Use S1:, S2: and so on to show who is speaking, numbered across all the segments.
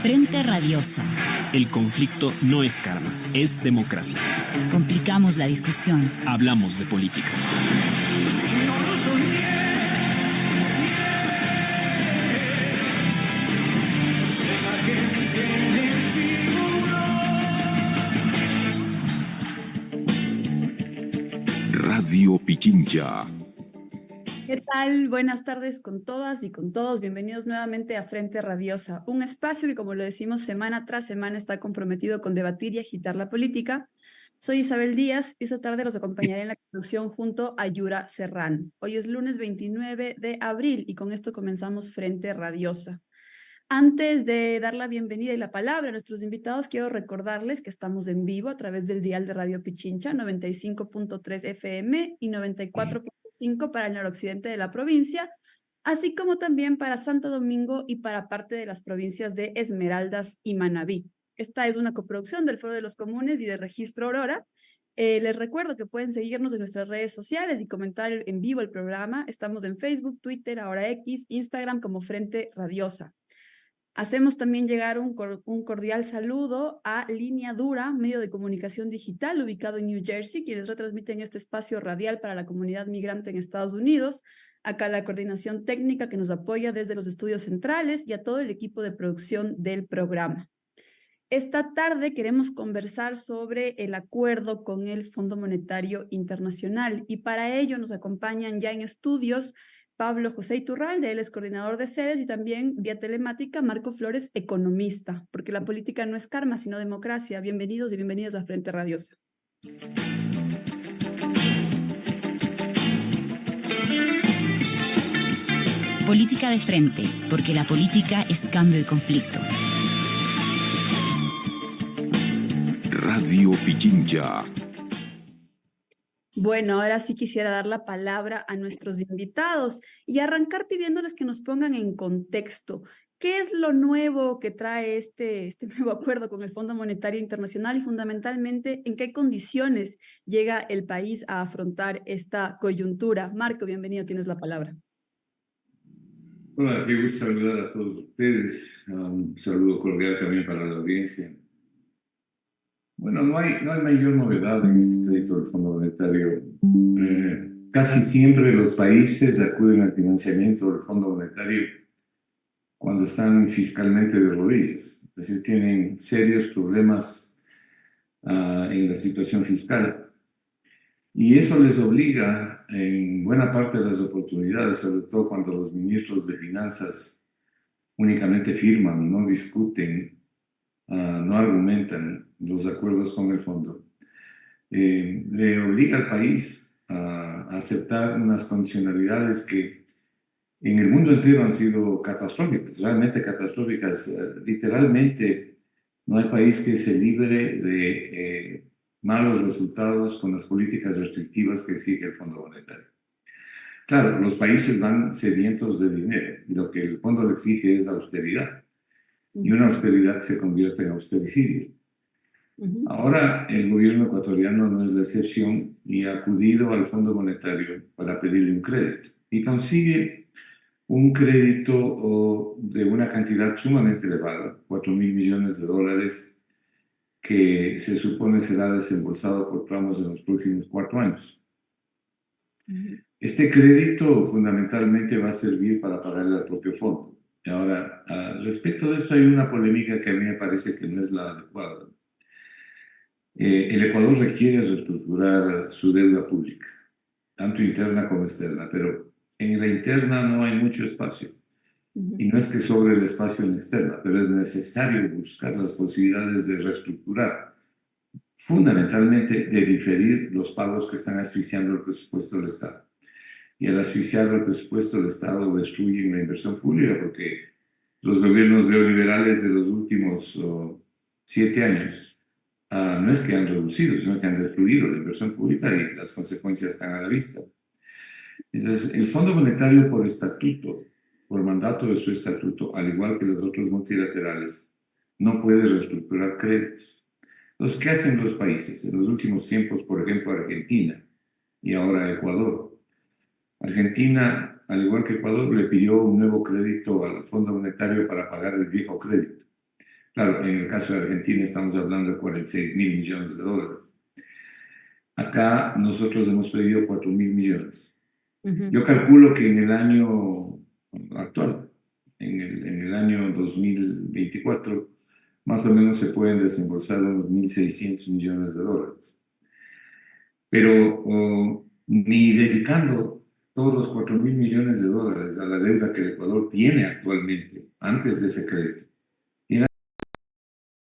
S1: Frente Radiosa.
S2: El conflicto no es karma, es democracia.
S1: Complicamos la discusión.
S2: Hablamos de política.
S3: Radio Pichincha.
S4: ¿Qué tal? Buenas tardes con todas y con todos. Bienvenidos nuevamente a Frente Radiosa, un espacio que, como lo decimos, semana tras semana está comprometido con debatir y agitar la política. Soy Isabel Díaz y esta tarde los acompañaré en la conducción junto a Yura Serrano. Hoy es lunes 29 de abril y con esto comenzamos Frente Radiosa. Antes de dar la bienvenida y la palabra a nuestros invitados, quiero recordarles que estamos en vivo a través del dial de Radio Pichincha, 95.3 FM y 94.5 para el noroccidente de la provincia, así como también para Santo Domingo y para parte de las provincias de Esmeraldas y Manabí. Esta es una coproducción del Foro de los Comunes y de Registro Aurora. Les recuerdo que pueden seguirnos en nuestras redes sociales y comentar en vivo el programa. Estamos en Facebook, Twitter, ahora X, Instagram como Frente Radiosa. Hacemos también llegar un cordial saludo a Línea Dura, medio de comunicación digital ubicado en New Jersey, quienes retransmiten este espacio radial para la comunidad migrante en Estados Unidos. Acá la coordinación técnica que nos apoya desde los estudios centrales y a todo el equipo de producción del programa. Esta tarde queremos conversar sobre el acuerdo con el Fondo Monetario Internacional y para ello nos acompañan ya en estudios Pablo José Iturralde, él es coordinador de sedes, y también vía telemática Marco Flores, economista, porque la política no es karma, sino democracia. Bienvenidos y bienvenidas a Frente Radiosa.
S1: Política de frente, porque la política es cambio y conflicto.
S3: Radio Pichincha.
S4: Bueno, ahora sí quisiera dar la palabra a nuestros invitados y arrancar pidiéndoles que nos pongan en contexto. ¿Qué es lo nuevo que trae este nuevo acuerdo con el Fondo Monetario Internacional y fundamentalmente en qué condiciones llega el país a afrontar esta coyuntura? Marco, bienvenido, tienes la palabra.
S5: Hola, qué gusto saludar a todos ustedes. Un saludo cordial también para la audiencia. Bueno, no hay mayor novedad en este crédito del Fondo Monetario. Casi siempre los países acuden al financiamiento del Fondo Monetario cuando están fiscalmente de rodillas, es decir, tienen serios problemas en la situación fiscal. Y eso les obliga, en buena parte de las oportunidades, sobre todo cuando los ministros de finanzas únicamente firman, no discuten, no argumentan los acuerdos con el fondo, le obliga al país a aceptar unas condicionalidades que en el mundo entero han sido catastróficas, realmente catastróficas. Literalmente no hay país que se libre de malos resultados con las políticas restrictivas que exige el Fondo Monetario. Claro, los países van sedientos de dinero y lo que el fondo le exige es austeridad, y una austeridad que se convierte en austericidio. Ahora el gobierno ecuatoriano no es la excepción y ha acudido al Fondo Monetario para pedirle un crédito y consigue un crédito de una cantidad sumamente elevada, $4.000 millones, que se supone será desembolsado por tramos en los próximos 4 años. Este crédito fundamentalmente va a servir para pagarle al propio fondo. Ahora, respecto de esto hay una polémica que a mí me parece que no es la adecuada. El Ecuador requiere reestructurar su deuda pública, tanto interna como externa, pero en la interna no hay mucho espacio. Y no es que sobre el espacio en la externa, pero es necesario buscar las posibilidades de reestructurar, fundamentalmente de diferir los pagos que están asfixiando el presupuesto del Estado. Y al asfixiar el presupuesto del Estado destruyen la inversión pública, porque los gobiernos neoliberales de los últimos 7 años no es que han reducido, sino que han destruido la inversión pública y las consecuencias están a la vista. Entonces, el Fondo Monetario por estatuto, por mandato de su estatuto, al igual que los otros multilaterales, no puede reestructurar créditos. Entonces, ¿qué hacen los países? En los últimos tiempos, por ejemplo, Argentina y ahora Ecuador. Argentina al igual que Ecuador, le pidió un nuevo crédito al Fondo Monetario para pagar el viejo crédito. Claro, en el caso de Argentina estamos hablando de 46.000 millones de dólares. Acá nosotros hemos pedido 4.000 millones. Yo calculo que en el año actual, en el año 2024, más o menos se pueden desembolsar unos 1.600 millones de dólares. Pero ni dedicando todos los 4.000 millones de dólares a la deuda que el Ecuador tiene actualmente, antes de ese crédito,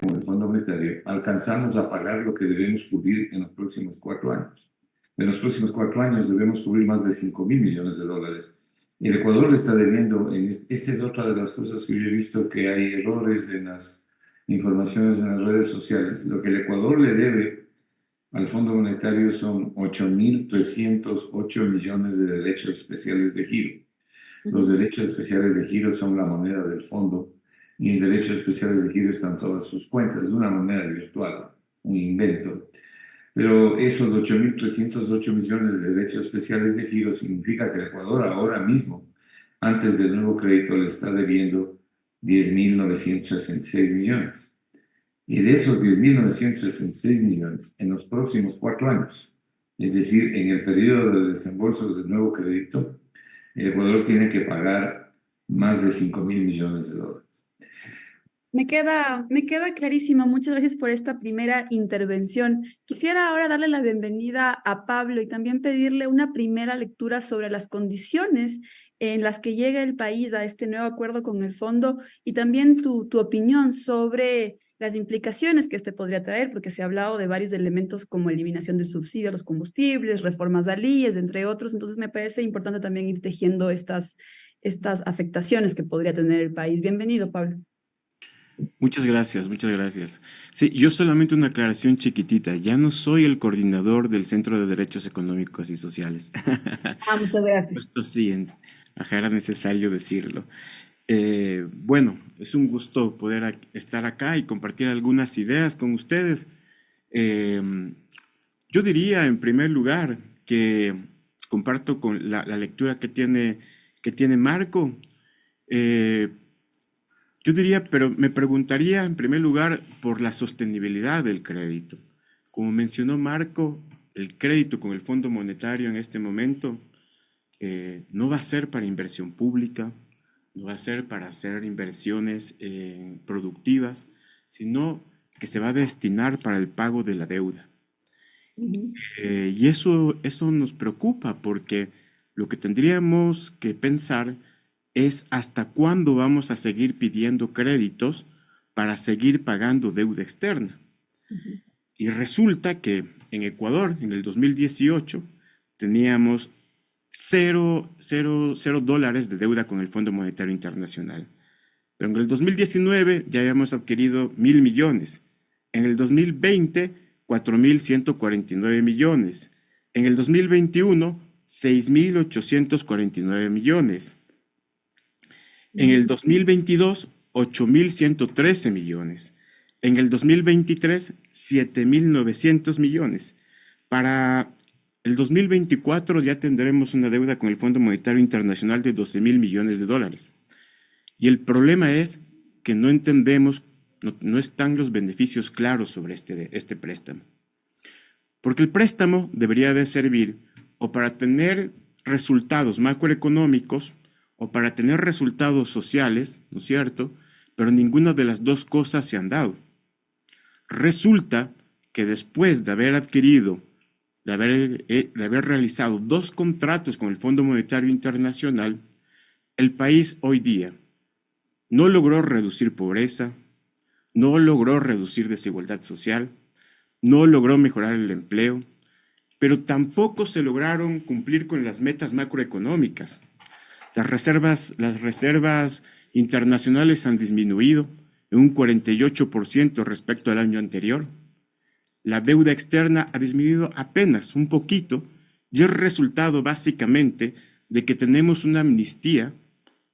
S5: con el Fondo Monetario, alcanzamos a pagar lo que debemos cubrir en los próximos 4 años. En los próximos 4 años debemos cubrir más de 5.000 millones de dólares. El Ecuador le está debiendo, esta es otra de las cosas que yo he visto, que hay errores en las informaciones en las redes sociales. Lo que el Ecuador le debe al Fondo Monetario son 8.308 millones de derechos especiales de giro. Los derechos especiales de giro son la moneda del fondo, y en derechos especiales de giro están todas sus cuentas, de una manera virtual, un invento. Pero esos 8.308 millones de derechos especiales de giro significa que el Ecuador ahora mismo, antes del nuevo crédito, le está debiendo 10.966 millones. Y de esos 10.966 millones, en los próximos 4 años, es decir, en el periodo de desembolso del nuevo crédito, el Ecuador tiene que pagar más de 5.000 millones de dólares.
S4: Me queda clarísimo. Muchas gracias por esta primera intervención. Quisiera ahora darle la bienvenida a Pablo y también pedirle una primera lectura sobre las condiciones en las que llega el país a este nuevo acuerdo con el fondo y también tu opinión sobre las implicaciones que este podría traer, porque se ha hablado de varios elementos como eliminación del subsidio a los combustibles, reformas a IES, entre otros. Entonces me parece importante también ir tejiendo estas afectaciones que podría tener el país. Bienvenido, Pablo.
S2: Muchas gracias, muchas gracias. Sí, yo solamente una aclaración chiquitita. Ya no soy el coordinador del Centro de Derechos Económicos y Sociales.
S4: Muchas gracias.
S2: Esto sí, era necesario decirlo. Bueno, es un gusto poder estar acá y compartir algunas ideas con ustedes. Yo diría, en primer lugar, que comparto con la lectura que tiene Marco. Yo diría, pero me preguntaría en primer lugar por la sostenibilidad del crédito. Como mencionó Marco, el crédito con el Fondo Monetario en este momento no va a ser para inversión pública, no va a ser para hacer inversiones productivas, sino que se va a destinar para el pago de la deuda. Y eso nos preocupa porque lo que tendríamos que pensar es hasta cuándo vamos a seguir pidiendo créditos para seguir pagando deuda externa. Y resulta que en Ecuador, en el 2018, teníamos cero dólares de deuda con el Fondo Monetario Internacional. Pero en el 2019 ya habíamos adquirido 1.000 millones. En el 2020, 4.149 millones. En el 2021, 6.849 millones. En el 2022, 8.113 millones. En el 2023, 7.900 millones. Para el 2024 ya tendremos una deuda con el Fondo Monetario Internacional de 12.000 millones de dólares. Y el problema es que no entendemos, no están los beneficios claros sobre este préstamo. Porque el préstamo debería de servir o para tener resultados macroeconómicos o para tener resultados sociales, ¿no es cierto? Pero ninguna de las dos cosas se han dado. Resulta que después de haber adquirido, de haber realizado 2 contratos con el Fondo Monetario Internacional, el país hoy día no logró reducir pobreza, no logró reducir desigualdad social, no logró mejorar el empleo, pero tampoco se lograron cumplir con las metas macroeconómicas. Las reservas internacionales han disminuido en un 48% respecto al año anterior. La deuda externa ha disminuido apenas un poquito y es resultado básicamente de que tenemos una amnistía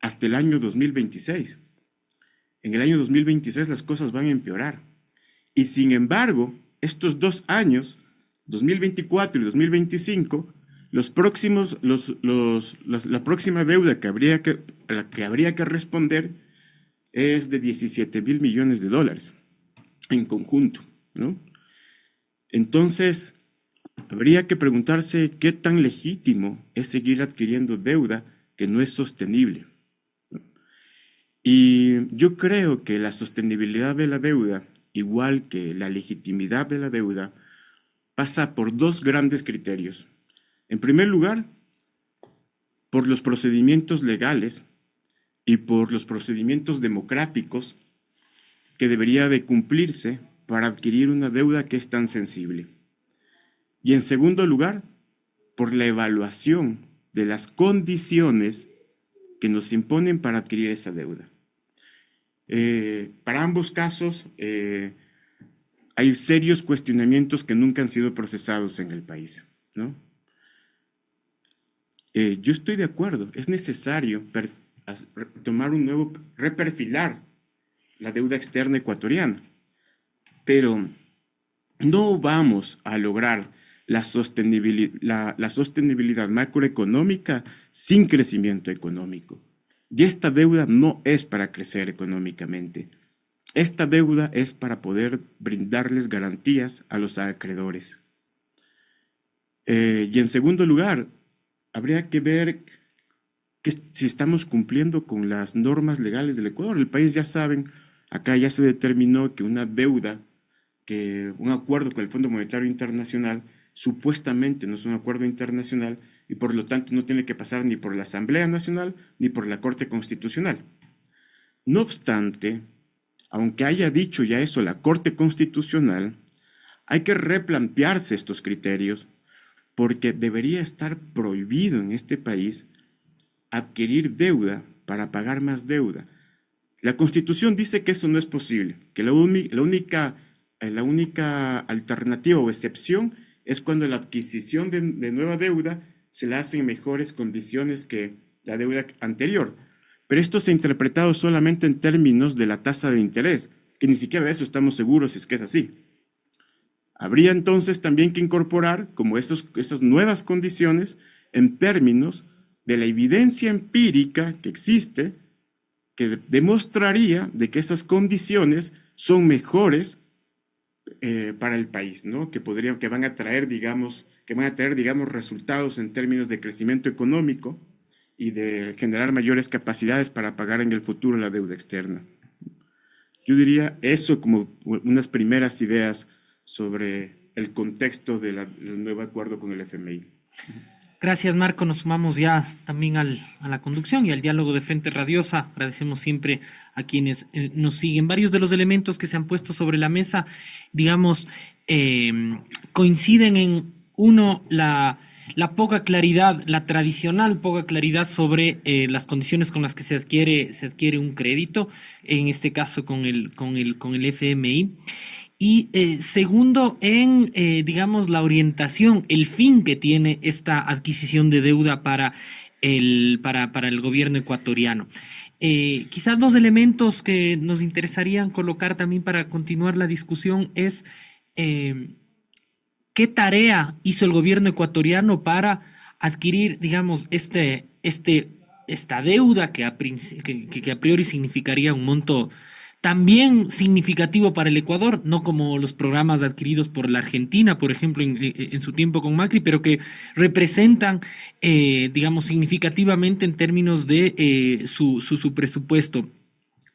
S2: hasta el año 2026. En el año 2026 las cosas van a empeorar. Y sin embargo, estos 2 años, 2024 y 2025, la próxima deuda a la que habría que responder es de 17,000 millones de dólares en conjunto, ¿no? Entonces, habría que preguntarse qué tan legítimo es seguir adquiriendo deuda que no es sostenible. Y yo creo que la sostenibilidad de la deuda, igual que la legitimidad de la deuda, pasa por dos grandes criterios. En primer lugar, por los procedimientos legales y por los procedimientos democráticos que debería de cumplirse para adquirir una deuda que es tan sensible. Y en segundo lugar, por la evaluación de las condiciones que nos imponen para adquirir esa deuda. Para ambos casos hay serios cuestionamientos que nunca han sido procesados en el país, ¿no? Yo estoy de acuerdo, es necesario reperfilar la deuda externa ecuatoriana, pero no vamos a lograr la sostenibilidad macroeconómica sin crecimiento económico. Y esta deuda no es para crecer económicamente. Esta deuda es para poder brindarles garantías a los acreedores. Y en segundo lugar, habría que ver si estamos cumpliendo con las normas legales del Ecuador. El país, ya saben, acá ya se determinó que un acuerdo con el Fondo Monetario Internacional supuestamente no es un acuerdo internacional y por lo tanto no tiene que pasar ni por la Asamblea Nacional ni por la Corte Constitucional. No obstante, aunque haya dicho ya eso la Corte Constitucional, hay que replantearse estos criterios porque debería estar prohibido en este país adquirir deuda para pagar más deuda. La Constitución dice que eso no es posible, que la única alternativa o excepción es cuando la adquisición de nueva deuda se la hace en mejores condiciones que la deuda anterior. Pero esto se ha interpretado solamente en términos de la tasa de interés, que ni siquiera de eso estamos seguros si es que es así. Habría entonces también que incorporar como esas nuevas condiciones en términos de la evidencia empírica que existe, que demostraría de que esas condiciones son mejores para el país, ¿no? Que van a traer, digamos, resultados en términos de crecimiento económico y de generar mayores capacidades para pagar en el futuro la deuda externa. Yo diría eso como unas primeras ideas sobre el contexto del nuevo acuerdo con el FMI.
S6: Gracias, Marco. Nos sumamos ya también a la conducción y al diálogo de Frente Radiosa. Agradecemos siempre a quienes nos siguen. Varios de los elementos que se han puesto sobre la mesa, digamos, coinciden en uno, la poca claridad, la tradicional poca claridad sobre las condiciones con las que se adquiere un crédito, en este caso con el FMI. Y segundo, digamos, la orientación, el fin que tiene esta adquisición de deuda para el gobierno ecuatoriano. Quizás dos elementos que nos interesarían colocar también para continuar la discusión es qué tarea hizo el gobierno ecuatoriano para adquirir, digamos, esta deuda que a priori significaría un monto también significativo para el Ecuador, no como los programas adquiridos por la Argentina, por ejemplo, en su tiempo con Macri, pero que representan, digamos, significativamente en términos de su presupuesto.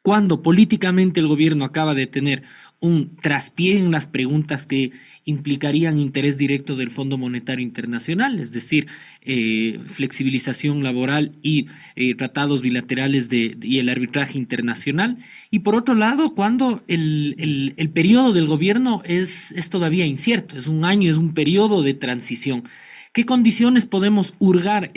S6: Cuando políticamente el gobierno acaba de tener un traspié en las preguntas que implicarían interés directo del Fondo Monetario Internacional, es decir, flexibilización laboral y tratados bilaterales y el arbitraje internacional. Y por otro lado, cuando el periodo del gobierno es todavía incierto, es un año, es un periodo de transición. ¿Qué condiciones podemos hurgar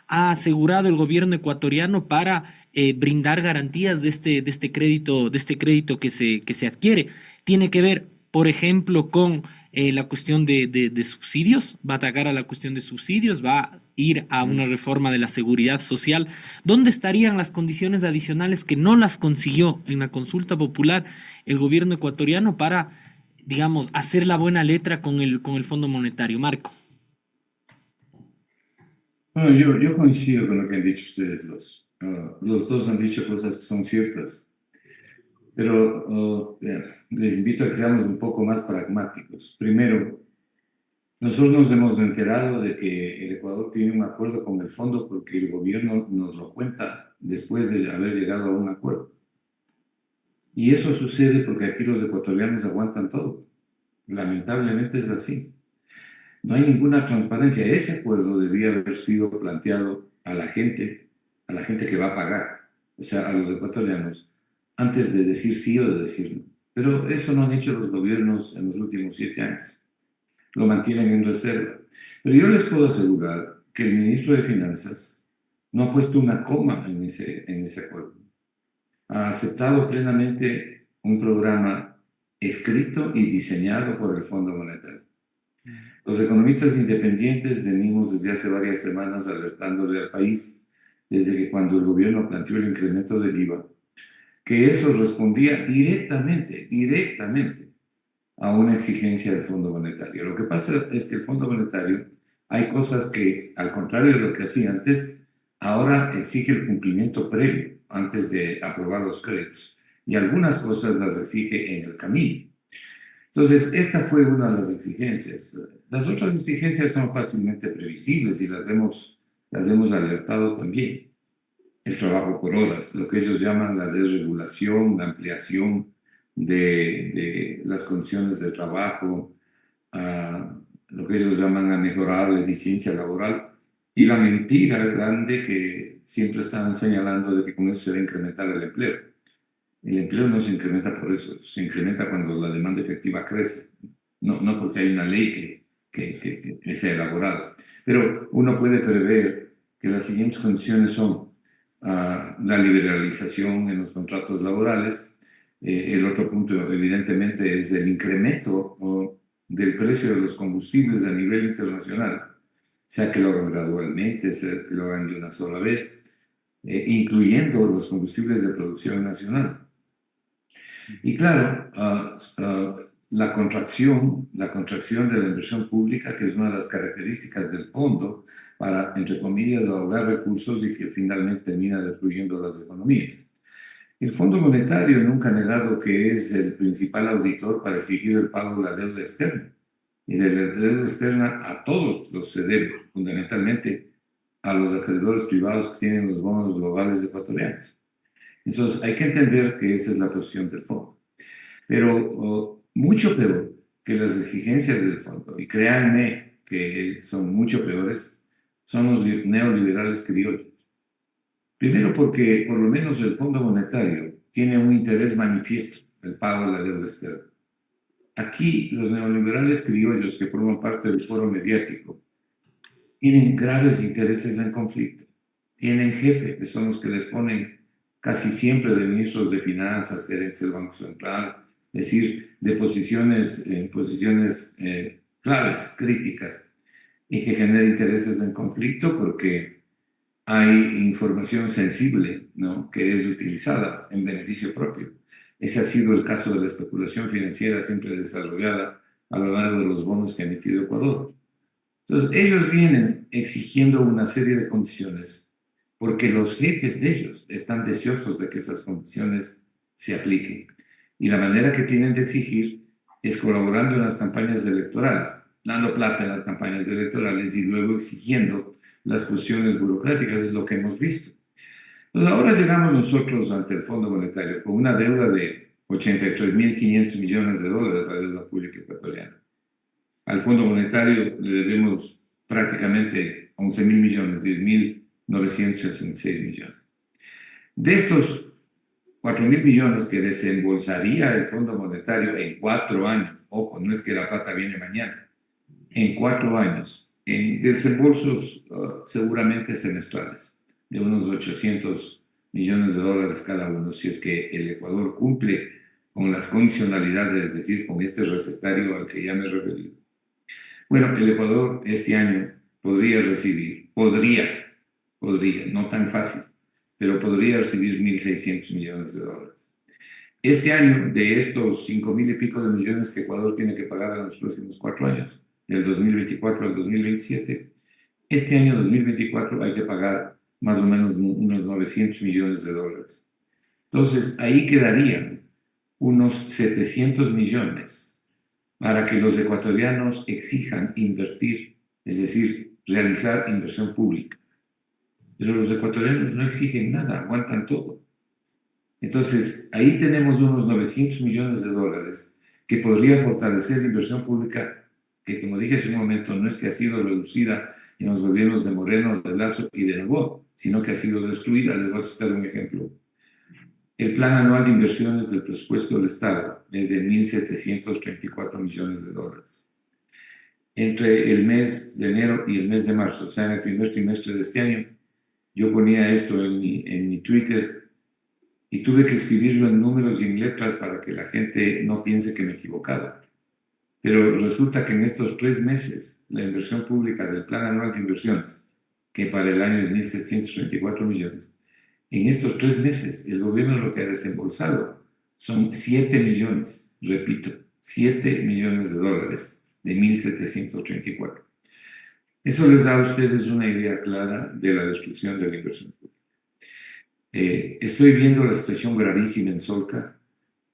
S6: ha asegurado el gobierno ecuatoriano para brindar garantías de este crédito que se adquiere? Tiene que ver, por ejemplo, con la cuestión de subsidios, va a atacar a la cuestión de subsidios, va a ir a una reforma de la seguridad social. ¿Dónde estarían las condiciones adicionales que no las consiguió en la consulta popular el gobierno ecuatoriano para, digamos, hacer la buena letra con el Fondo Monetario? Marco.
S5: Bueno, yo coincido con lo que han dicho ustedes dos. Los dos han dicho cosas que son ciertas, pero les invito a que seamos un poco más pragmáticos. Primero, nosotros nos hemos enterado de que el Ecuador tiene un acuerdo con el fondo porque el gobierno nos lo cuenta después de haber llegado a un acuerdo. Y eso sucede porque aquí los ecuatorianos aguantan todo. Lamentablemente es así. No hay ninguna transparencia. Ese acuerdo debía haber sido planteado a la gente que va a pagar, o sea, a los ecuatorianos, antes de decir sí o de decir no. Pero eso no han hecho los gobiernos en los últimos 7 años. Lo mantienen en reserva. Pero yo les puedo asegurar que el ministro de Finanzas no ha puesto una coma en ese acuerdo. Ha aceptado plenamente un programa escrito y diseñado por el Fondo Monetario. Los economistas independientes venimos desde hace varias semanas alertándole al país, desde que cuando el gobierno planteó el incremento del IVA, que eso respondía directamente a una exigencia del Fondo Monetario. Lo que pasa es que el Fondo Monetario, hay cosas que, al contrario de lo que hacía antes, ahora exige el cumplimiento previo antes de aprobar los créditos. Y algunas cosas las exige en el camino. Entonces, esta fue una de las exigencias. Las otras exigencias son fácilmente previsibles y las hemos alertado también. El trabajo por horas, lo que ellos llaman la desregulación, la ampliación de las condiciones de trabajo, lo que ellos llaman a mejorar la eficiencia laboral y la mentira grande que siempre están señalando de que con eso se va a incrementar el empleo. El empleo no se incrementa por eso, se incrementa cuando la demanda efectiva crece, no porque hay una ley que se ha elaborado. Pero uno puede prever que las siguientes condiciones son la liberalización en los contratos laborales. El otro punto, evidentemente, es el incremento del precio de los combustibles a nivel internacional, sea que lo hagan gradualmente, sea que lo hagan de una sola vez, incluyendo los combustibles de producción nacional. Y claro, la contracción de la inversión pública, que es una de las características del fondo para, entre comillas, ahogar recursos y que finalmente termina destruyendo las economías. El Fondo Monetario nunca ha negado que es el principal auditor para exigir el pago de la deuda externa. Y de la deuda externa a todos los se debe, fundamentalmente a los acreedores privados que tienen los bonos globales ecuatorianos. Entonces, hay que entender que esa es la posición del fondo. Pero mucho peor que las exigencias del fondo, y créanme que son mucho peores, son los neoliberales criollos. Primero porque por lo menos el Fondo Monetario tiene un interés manifiesto, el pago de la deuda externa. Aquí los neoliberales criollos que forman parte del foro mediático tienen graves intereses en conflicto. Tienen jefes, que son los que les ponen casi siempre de ministros de finanzas, gerentes del Banco Central, es decir, de posiciones claves, críticas, y que genera intereses en conflicto porque hay información sensible, ¿no?, que es utilizada en beneficio propio. Ese ha sido el caso de la especulación financiera siempre desarrollada a lo largo de los bonos que ha emitido Ecuador. Entonces, ellos vienen exigiendo una serie de condiciones porque los jefes de ellos están deseosos de que esas condiciones se apliquen. Y la manera que tienen de exigir es colaborando en las campañas electorales, dando plata en las campañas electorales y luego exigiendo las cuestiones burocráticas, es lo que hemos visto. Entonces, ahora llegamos nosotros ante el Fondo Monetario con una deuda de 83.500 millones de dólares, la deuda pública ecuatoriana. Al Fondo Monetario le debemos prácticamente 11.000 millones, 10.966 millones. De estos 4.000 millones que desembolsaría el Fondo Monetario en 4 años, ojo, no es que la plata viene mañana, en 4 años, en desembolsos seguramente semestrales, de unos 800 millones de dólares cada uno, si es que el Ecuador cumple con las condicionalidades, es decir, con este recetario al que ya me he referido. Bueno, el Ecuador este año podría recibir, no tan fácil, pero podría recibir 1.600 millones de dólares. Este año, de estos 5.000 y pico de millones que Ecuador tiene que pagar en los próximos 4 años, del 2024 al 2027, Este año 2024 hay que pagar más o menos unos 900 millones de dólares. Entonces, ahí quedarían unos 700 millones para que los ecuatorianos exijan invertir, es decir, realizar inversión pública. Pero los ecuatorianos no exigen nada, aguantan todo. Entonces, ahí tenemos unos 900 millones de dólares que podría fortalecer la inversión pública, que como dije hace un momento, no es que ha sido reducida en los gobiernos de Moreno, de Lasso y de Noboa, sino que ha sido destruida. Les voy a citar un ejemplo. El plan anual de inversiones del presupuesto del Estado es de 1.734 millones de dólares. Entre el mes de enero y el mes de marzo, o sea, en el primer trimestre de este año, yo ponía esto en mi Twitter y tuve que escribirlo en números y en letras para que la gente no piense que me he equivocado. Pero resulta que en estos 3 meses, la inversión pública del plan anual de inversiones, que para el año es 1.734 millones, en estos 3 meses el gobierno lo que ha desembolsado son 7 millones, repito, 7 millones de dólares de 1.734. Eso les da a ustedes una idea clara de la destrucción de la inversión pública. Estoy viendo la situación gravísima en Solca,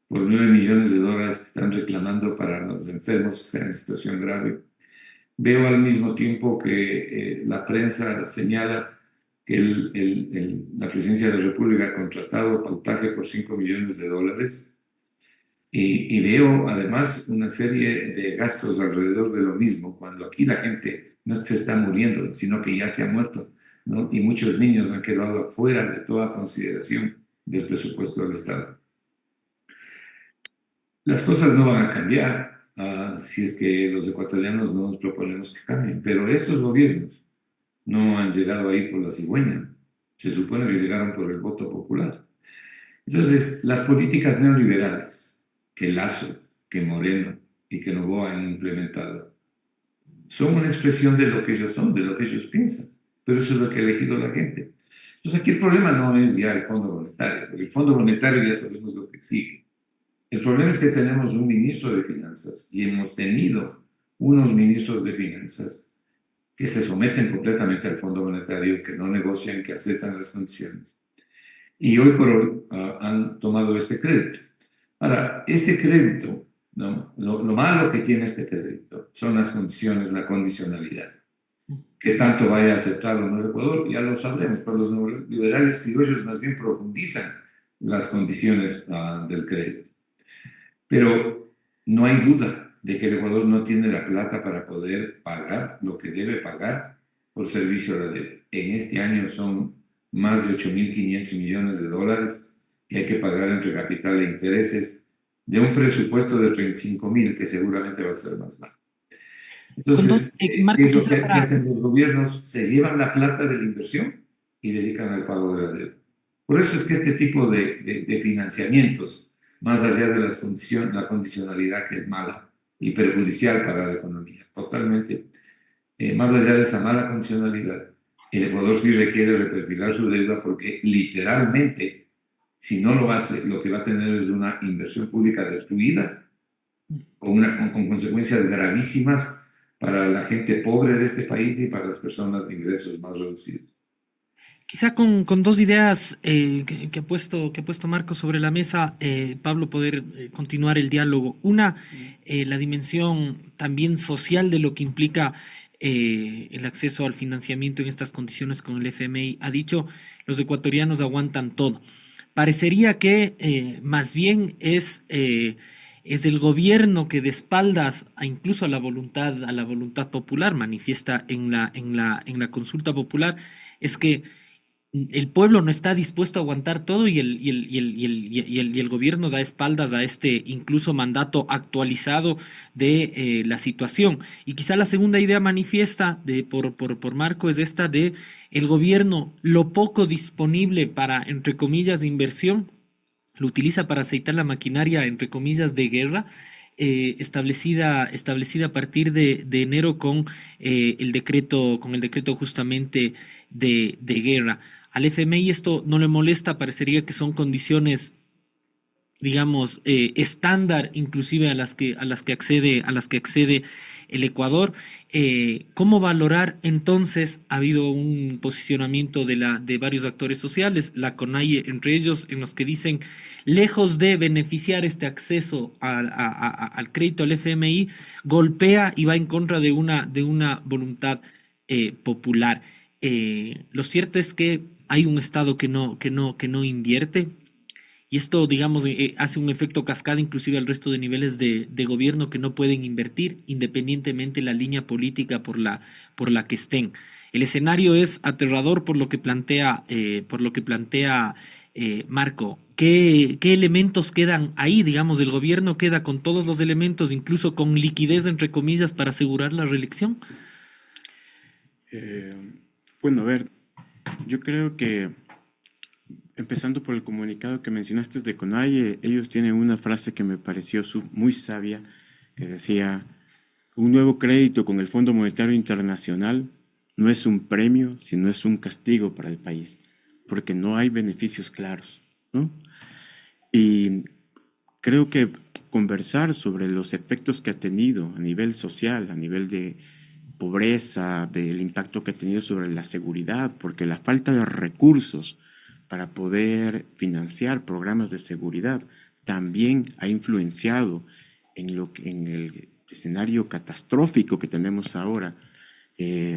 S5: por 9 millones de dólares que están reclamando para los enfermos que están en situación grave. Veo al mismo tiempo que la prensa señala que la Presidencia de la República ha contratado pautaje por 5 millones de dólares y veo además una serie de gastos alrededor de lo mismo, cuando aquí la gente no se está muriendo, sino que ya se ha muerto, ¿no? Y muchos niños han quedado fuera de toda consideración del presupuesto del Estado. Las cosas no van a cambiar si es que los ecuatorianos no nos proponemos que cambien, pero estos gobiernos no han llegado ahí por la cigüeña, se supone que llegaron por el voto popular. Entonces, las políticas neoliberales que Lasso, que Moreno y que Noboa han implementado son una expresión de lo que ellos son, de lo que ellos piensan, pero eso es lo que ha elegido la gente. Entonces, aquí el problema no es ya el Fondo Monetario, porque el Fondo Monetario ya sabemos lo que exige. El problema es que tenemos un ministro de Finanzas y hemos tenido unos ministros de Finanzas que se someten completamente al Fondo Monetario, que no negocian, que aceptan las condiciones. Y hoy por hoy han tomado este crédito. Ahora, este crédito, ¿no? Lo malo que tiene este crédito son las condiciones, la condicionalidad. Que tanto vaya a aceptar o no el Ecuador, ya lo sabremos, pero los liberales criollos más bien profundizan las condiciones del crédito. Pero no hay duda de que el Ecuador no tiene la plata para poder pagar lo que debe pagar por servicio a la deuda. En este año son más de 8.500 millones de dólares que hay que pagar entre capital e intereses de un presupuesto de 35.000, que seguramente va a ser más bajo. Entonces,
S6: Marco,
S5: ¿qué es lo que hacen los gobiernos? Se llevan la plata de la inversión y dedican al pago de la deuda. Por eso es que este tipo de financiamientos, más allá de la condicionalidad que es mala y perjudicial para la economía, totalmente, más allá de esa mala condicionalidad, el Ecuador sí requiere reperfilar su deuda porque literalmente, si no lo hace, lo que va a tener es una inversión pública destruida con consecuencias gravísimas para la gente pobre de este país y para las personas de ingresos más reducidos.
S6: Quizá con 2 ideas que ha puesto Marco sobre la mesa, Pablo, poder continuar el diálogo. Una, la dimensión también social de lo que implica el acceso al financiamiento en estas condiciones con el FMI. Ha dicho, los ecuatorianos aguantan todo. Parecería que más bien es el gobierno que de espaldas incluso a la voluntad popular manifiesta en la consulta popular, es que el pueblo no está dispuesto a aguantar todo y el gobierno da espaldas a este incluso mandato actualizado de la situación. Y quizá la segunda idea manifiesta por Marco es esta de el gobierno, lo poco disponible para, entre comillas, inversión, lo utiliza para aceitar la maquinaria, entre comillas, de guerra, establecida a partir de enero con el decreto justamente de guerra. Al FMI esto no le molesta, parecería que son condiciones, digamos, estándar, inclusive a las que accede el Ecuador. ¿Cómo valorar entonces? Ha habido un posicionamiento de varios actores sociales, la CONAIE entre ellos, en los que dicen, lejos de beneficiar este acceso al crédito al FMI, golpea y va en contra de una voluntad popular. Lo cierto es que hay un Estado que no invierte. Y esto, digamos, hace un efecto cascada inclusive al resto de niveles de gobierno que no pueden invertir independientemente la línea política por la que estén. El escenario es aterrador por lo que plantea Marco. ¿Qué elementos quedan ahí? Digamos, el gobierno queda con todos los elementos, incluso con liquidez, entre comillas, para asegurar la reelección.
S2: Bueno, a ver, yo creo que empezando por el comunicado que mencionaste de CONAIE, ellos tienen una frase que me pareció muy sabia, que decía, un nuevo crédito con el Fondo Monetario Internacional no es un premio, sino es un castigo para el país, porque no hay beneficios claros, ¿no? Y creo que conversar sobre los efectos que ha tenido a nivel social, a nivel de pobreza, del impacto que ha tenido sobre la seguridad, porque la falta de recursos para poder financiar programas de seguridad también ha influenciado en el escenario catastrófico que tenemos ahora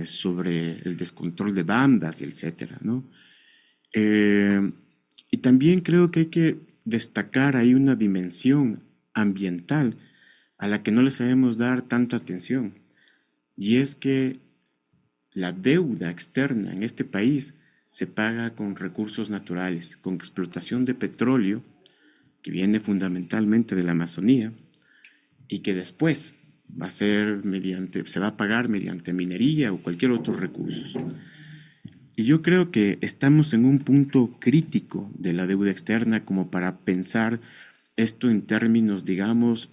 S2: sobre el descontrol de bandas y etcétera, ¿no? Y también creo que hay que destacar ahí una dimensión ambiental a la que no le sabemos dar tanta atención, y es que la deuda externa en este país se paga con recursos naturales, con explotación de petróleo, que viene fundamentalmente de la Amazonía, y que después se va a pagar mediante minería o cualquier otro recurso. Y yo creo que estamos en un punto crítico de la deuda externa como para pensar esto en términos, digamos,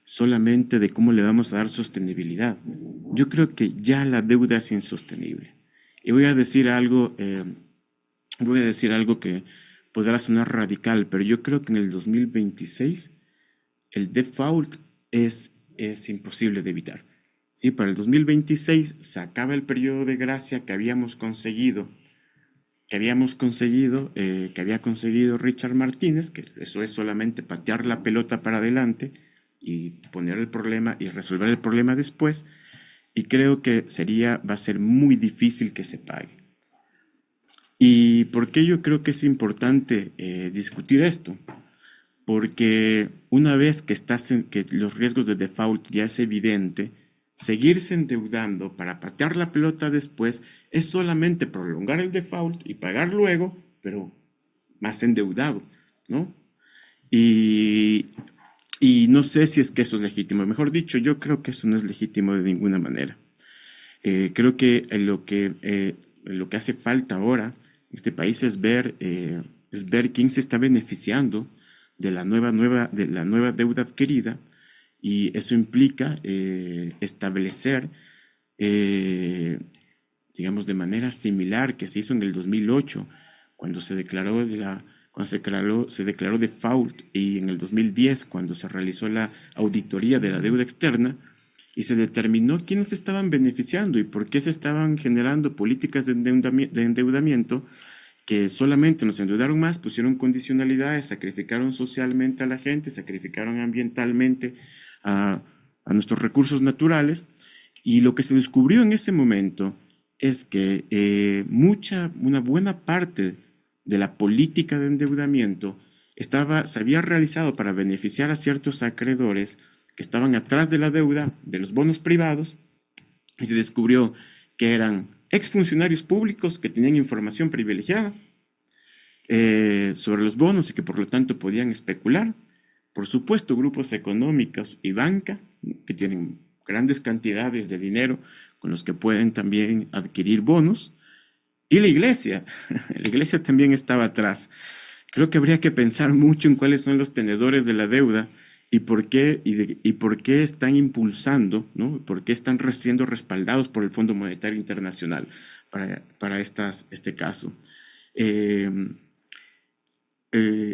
S2: solamente de cómo le vamos a dar sostenibilidad. Yo creo que ya la deuda es insostenible. Y voy a decir algo que podrá sonar radical, pero yo creo que en el 2026 el default es imposible de evitar. ¿Sí? Para el 2026 se acaba el periodo de gracia que había conseguido Richard Martínez, que eso es solamente patear la pelota para adelante y poner el problema y resolver el problema después. Y creo que va a ser muy difícil que se pague. ¿Y por qué yo creo que es importante discutir esto? Porque una vez que los riesgos de default ya es evidente, seguirse endeudando para patear la pelota después es solamente prolongar el default y pagar luego, pero más endeudado, ¿no? Y no sé si es que eso es legítimo. Mejor dicho, yo creo que eso no es legítimo de ninguna manera. Creo que lo que hace falta ahora en este país es ver quién se está beneficiando de la nueva deuda adquirida, y eso implica establecer, digamos, de manera similar que se hizo en el 2008, cuando se declaró default, y en el 2010, cuando se realizó la auditoría de la deuda externa, y se determinó quiénes estaban beneficiando y por qué se estaban generando políticas de endeudamiento que solamente nos endeudaron más, pusieron condicionalidades, sacrificaron socialmente a la gente, sacrificaron ambientalmente a nuestros recursos naturales. Y lo que se descubrió en ese momento es que una buena parte de la política de endeudamiento se había realizado para beneficiar a ciertos acreedores que estaban atrás de la deuda, de los bonos privados, y se descubrió que eran exfuncionarios públicos que tenían información privilegiada sobre los bonos y que por lo tanto podían especular. Por supuesto, grupos económicos y banca que tienen grandes cantidades de dinero con los que pueden también adquirir bonos. Y la iglesia también estaba atrás. Creo que habría que pensar mucho en cuáles son los tenedores de la deuda y por qué están impulsando, ¿no? Por qué están siendo respaldados por el Fondo Monetario Internacional para este caso.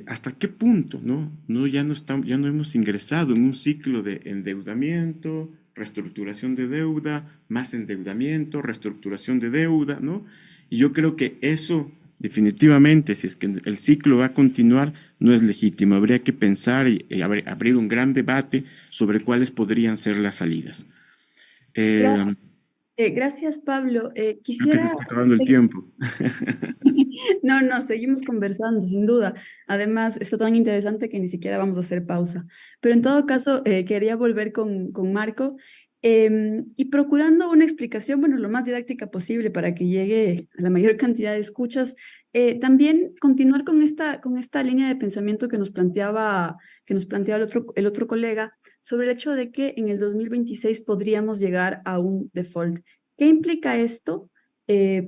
S2: ¿Hasta qué punto, no? Ya no hemos ingresado en un ciclo de endeudamiento, reestructuración de deuda, más endeudamiento, reestructuración de deuda, ¿no? Y yo creo que eso definitivamente, si es que el ciclo va a continuar, no es legítimo. Habría que pensar y abrir un gran debate sobre cuáles podrían ser las salidas.
S4: Gracias, gracias, Pablo.
S2: Creo que se
S4: Quisiera...
S2: está acabando el tiempo.
S4: No, no, seguimos conversando, sin duda. Además, está tan interesante que ni siquiera vamos a hacer pausa. Pero en todo caso, quería volver con Marco y procurando una explicación, bueno, lo más didáctica posible para que llegue a la mayor cantidad de escuchas. También continuar con esta línea de pensamiento que nos planteaba el otro colega sobre el hecho de que en el 2026 podríamos llegar a un default. ¿Qué implica esto?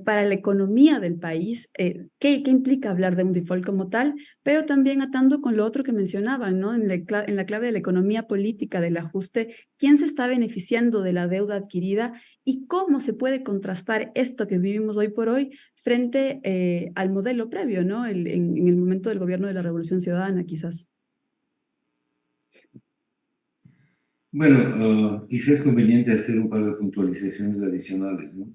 S4: Para la economía del país, qué implica hablar de un default como tal, pero también atando con lo otro que mencionaban, ¿no? En la clave de la economía política, del ajuste, quién se está beneficiando de la deuda adquirida y cómo se puede contrastar esto que vivimos hoy por hoy frente al modelo previo, ¿no? En el momento del gobierno de la Revolución Ciudadana, quizás.
S5: Bueno, quizás es conveniente hacer un par de puntualizaciones adicionales, ¿no?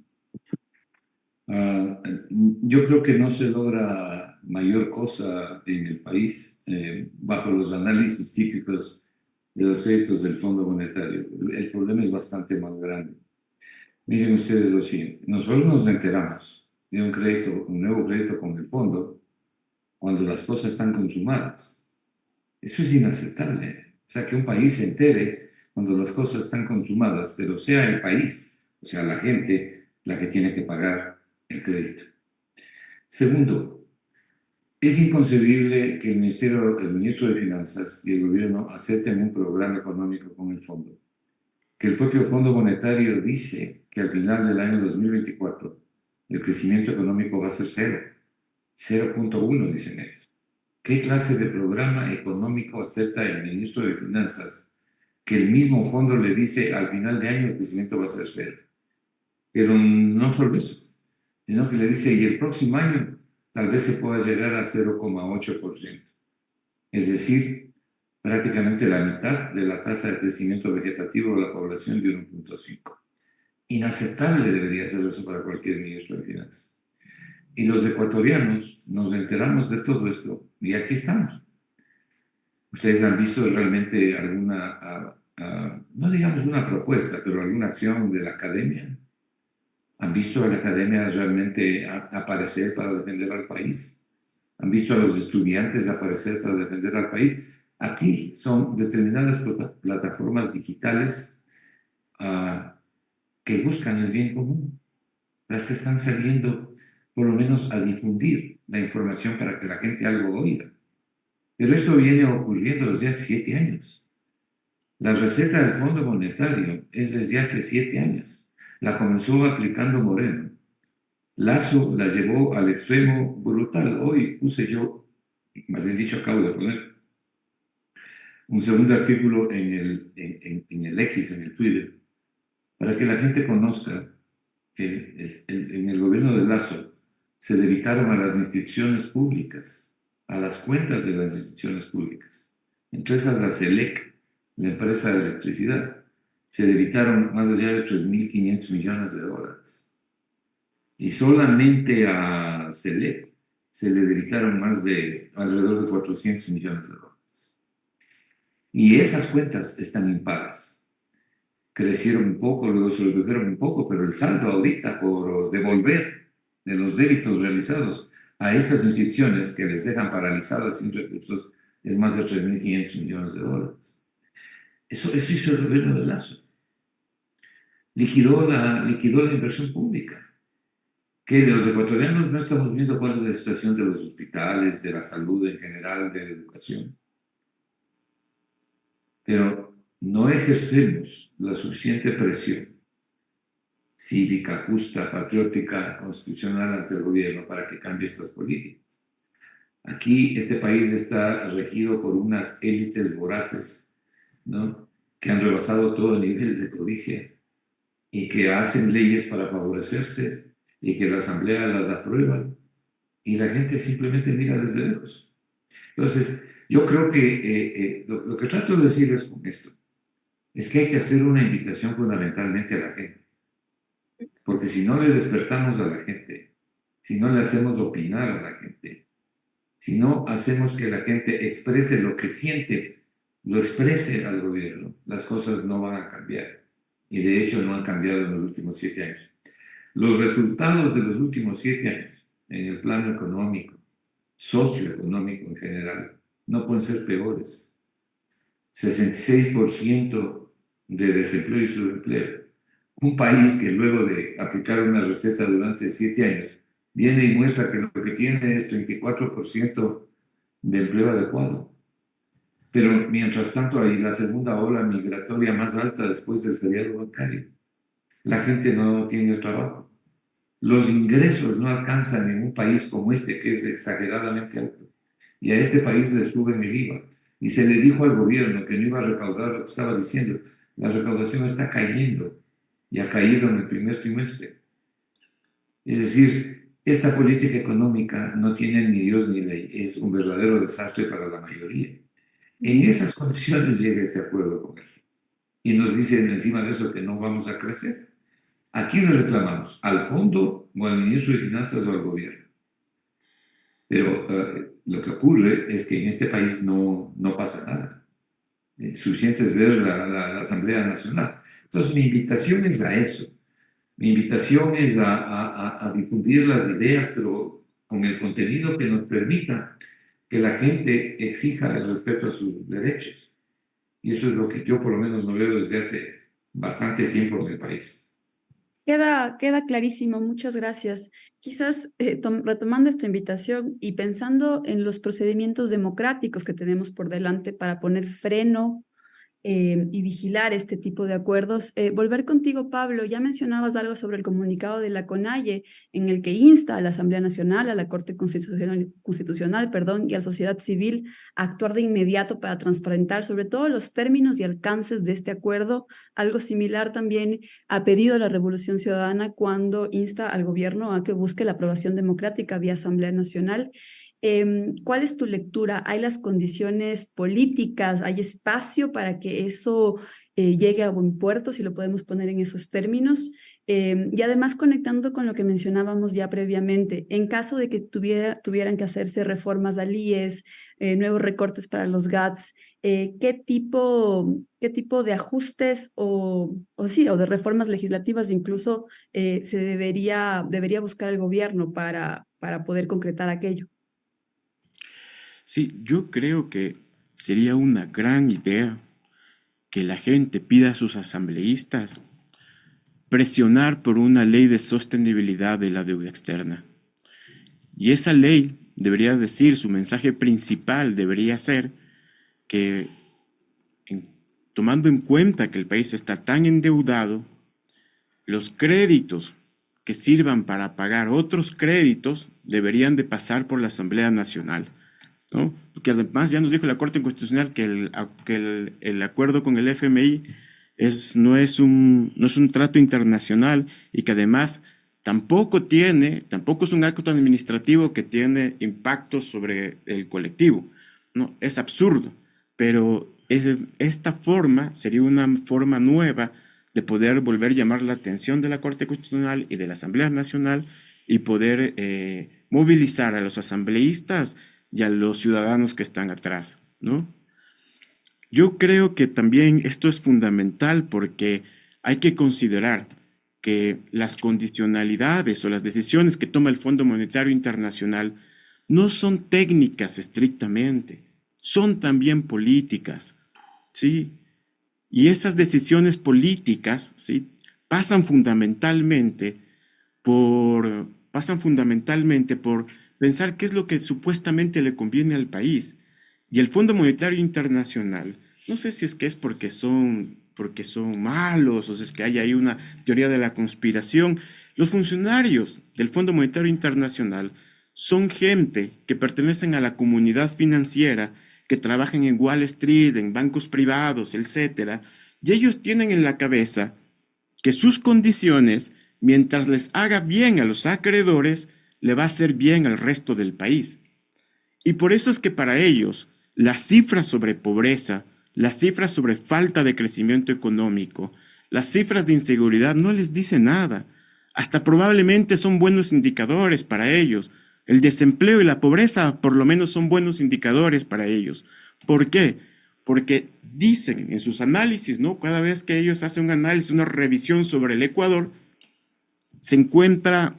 S5: Yo creo que no se logra mayor cosa en el país bajo los análisis típicos de los créditos del Fondo Monetario. El problema es bastante más grande. Miren ustedes lo siguiente. Nosotros nos enteramos de un nuevo crédito con el fondo, cuando las cosas están consumadas. Eso es inaceptable. O sea, que un país se entere cuando las cosas están consumadas, pero sea el país, o sea, la gente, la que tiene que pagar el crédito. Segundo, es inconcebible que el ministro de Finanzas y el gobierno acepten un programa económico con el fondo, que el propio Fondo Monetario dice que al final del año 2024 el crecimiento económico va a ser 0.1, dicen ellos. ¿Qué clase de programa económico acepta el ministro de Finanzas que el mismo fondo le dice al final de año el crecimiento va a ser 0? Pero no solo eso, sino que le dice, y el próximo año tal vez se pueda llegar a 0,8%. Es decir, prácticamente la mitad de la tasa de crecimiento vegetativo de la población de 1.5. Inaceptable debería ser eso para cualquier ministro de Finanzas. Y los ecuatorianos nos enteramos de todo esto y aquí estamos. ¿Ustedes han visto realmente alguna, no digamos una propuesta, pero alguna acción de la academia? ¿Han visto a la academia realmente aparecer para defender al país? ¿Han visto a los estudiantes aparecer para defender al país? Aquí son determinadas plataformas digitales que buscan el bien común, las que están saliendo por lo menos a difundir la información para que la gente algo oiga. Pero esto viene ocurriendo desde hace 7 años. La receta del Fondo Monetario es desde hace 7 años. La comenzó aplicando Moreno. Lazo la llevó al extremo brutal. Hoy puse yo, más bien dicho, acabo de poner un segundo artículo en el X, en el Twitter, para que la gente conozca que en el gobierno de Lazo se dedicaron a las instituciones públicas, a las cuentas de las instituciones públicas. Entre esas la SELEC, la empresa de electricidad, se dedicaron más allá de 3.500 millones de dólares. Y solamente a SELEC se le dedicaron alrededor de 400 millones de dólares. Y esas cuentas están impagas. Crecieron un poco, luego se redujeron un poco, pero el saldo ahorita por devolver de los débitos realizados a estas instituciones que les dejan paralizadas sin recursos es más de 3.500 millones de dólares. Eso hizo el gobierno de Lazo. Liquidó la inversión pública. Que los ecuatorianos no estamos viendo cuál es la situación de los hospitales, de la salud en general, de la educación. Pero no ejercemos la suficiente presión cívica, justa, patriótica, constitucional ante el gobierno para que cambie estas políticas. Aquí este país está regido por unas élites voraces, ¿no?, que han rebasado todo el nivel de codicia y que hacen leyes para favorecerse y que la asamblea las aprueba y la gente simplemente mira desde lejos. Entonces, yo creo que lo que trato de decir es con esto. es que hay que hacer una invitación fundamentalmente a la gente. Porque si no le despertamos a la gente, si no le hacemos opinar a la gente, si no hacemos que la gente exprese lo que siente, lo exprese al gobierno, las cosas no van a cambiar. Y de hecho no han cambiado en los últimos 7 años. Los resultados de los últimos 7 años, en el plano económico, socioeconómico en general, no pueden ser peores. 66% de desempleo y subempleo. Un país que luego de aplicar una receta durante 7 años viene y muestra que lo que tiene es 34% de empleo adecuado. Pero mientras tanto hay la segunda ola migratoria más alta después del feriado bancario. La gente no tiene trabajo. Los ingresos no alcanzan en un país como este, que es exageradamente alto. Y a este país le suben el IVA. Y se le dijo al gobierno que no iba a recaudar lo que estaba diciendo. La recaudación está cayendo y ha caído en el primer trimestre. Es decir, esta política económica no tiene ni Dios ni ley. Es un verdadero desastre para la mayoría. En esas condiciones llega este acuerdo con él. Y nos dicen encima de eso que no vamos a crecer. ¿A quién le reclamamos? ¿Al fondo o al ministro de Finanzas o al gobierno? Pero lo que ocurre es que en este país no pasa nada. Suficiente es ver la Asamblea Nacional. Entonces mi invitación es a eso. Mi invitación es a difundir las ideas, pero con el contenido que nos permita que la gente exija el respeto a sus derechos. Y eso es lo que yo por lo menos no veo desde hace bastante tiempo en el país.
S4: Queda clarísimo, muchas gracias. Quizás retomando esta invitación y pensando en los procedimientos democráticos que tenemos por delante para poner freno y vigilar este tipo de acuerdos. Volver contigo, Pablo, ya mencionabas algo sobre el comunicado de la CONAIE en el que insta a la Asamblea Nacional, a la Corte Constitucional, y a la sociedad civil a actuar de inmediato para transparentar sobre todo los términos y alcances de este acuerdo. Algo similar también ha pedido la Revolución Ciudadana cuando insta al gobierno a que busque la aprobación democrática vía Asamblea Nacional. ¿Cuál es tu lectura? ¿Hay las condiciones políticas? ¿Hay espacio para que eso llegue a buen puerto, si lo podemos poner en esos términos? Y además conectando con lo que mencionábamos ya previamente, en caso de que tuvieran que hacerse reformas al IES, nuevos recortes para los GATS, ¿qué tipo de ajustes o de reformas legislativas incluso se debería buscar el gobierno para poder concretar aquello?
S2: Sí, yo creo que sería una gran idea que la gente pida a sus asambleístas presionar por una ley de sostenibilidad de la deuda externa. Y esa ley debería decir, su mensaje principal debería ser que, tomando en cuenta que el país está tan endeudado, los créditos que sirvan para pagar otros créditos deberían de pasar por la Asamblea Nacional, ¿no? Porque además ya nos dijo la Corte Constitucional que el acuerdo con el FMI no es un trato internacional y que además tampoco es un acto administrativo que tiene impactos sobre el colectivo, ¿no? Es absurdo, pero esta forma sería una forma nueva de poder volver a llamar la atención de la Corte Constitucional y de la Asamblea Nacional y poder movilizar a los asambleístas y a los ciudadanos que están atrás, ¿no? Yo creo que también esto es fundamental porque hay que considerar que las condicionalidades o las decisiones que toma el Fondo Monetario Internacional no son técnicas estrictamente, son también políticas, ¿sí? Y esas decisiones políticas, ¿sí?, pasan fundamentalmente por pensar qué es lo que supuestamente le conviene al país. Y el Fondo Monetario Internacional, no sé si es que es porque son malos o si es que hay ahí una teoría de la conspiración, los funcionarios del Fondo Monetario Internacional son gente que pertenecen a la comunidad financiera, que trabajan en Wall Street, en bancos privados, etc. Y ellos tienen en la cabeza que sus condiciones, mientras les haga bien a los acreedores, le va a hacer bien al resto del país. Y por eso es que para ellos las cifras sobre pobreza Las cifras sobre falta de crecimiento económico, las cifras de inseguridad no les dicen nada. Hasta probablemente son buenos indicadores para ellos. El desempleo y la pobreza por lo menos son buenos indicadores para ellos. ¿Por qué? Porque dicen en sus análisis, ¿no? Cada vez que ellos hacen un análisis, una revisión sobre el Ecuador, se encuentran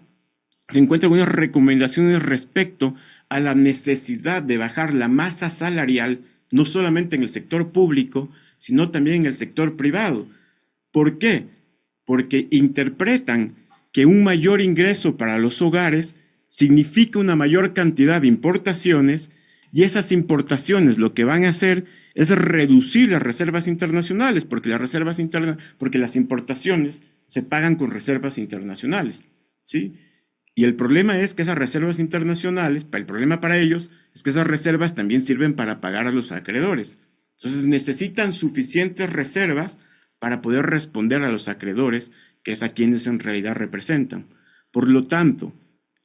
S2: algunas recomendaciones respecto a la necesidad de bajar la masa salarial, no solamente en el sector público, sino también en el sector privado. ¿Por qué? Porque interpretan que un mayor ingreso para los hogares significa una mayor cantidad de importaciones, y esas importaciones lo que van a hacer es reducir las reservas internacionales, porque las importaciones se pagan con reservas internacionales, ¿sí? Y el problema es que esas reservas internacionales, el problema para ellos es que esas reservas también sirven para pagar a los acreedores. Entonces necesitan suficientes reservas para poder responder a los acreedores, que es a quienes en realidad representan. Por lo tanto,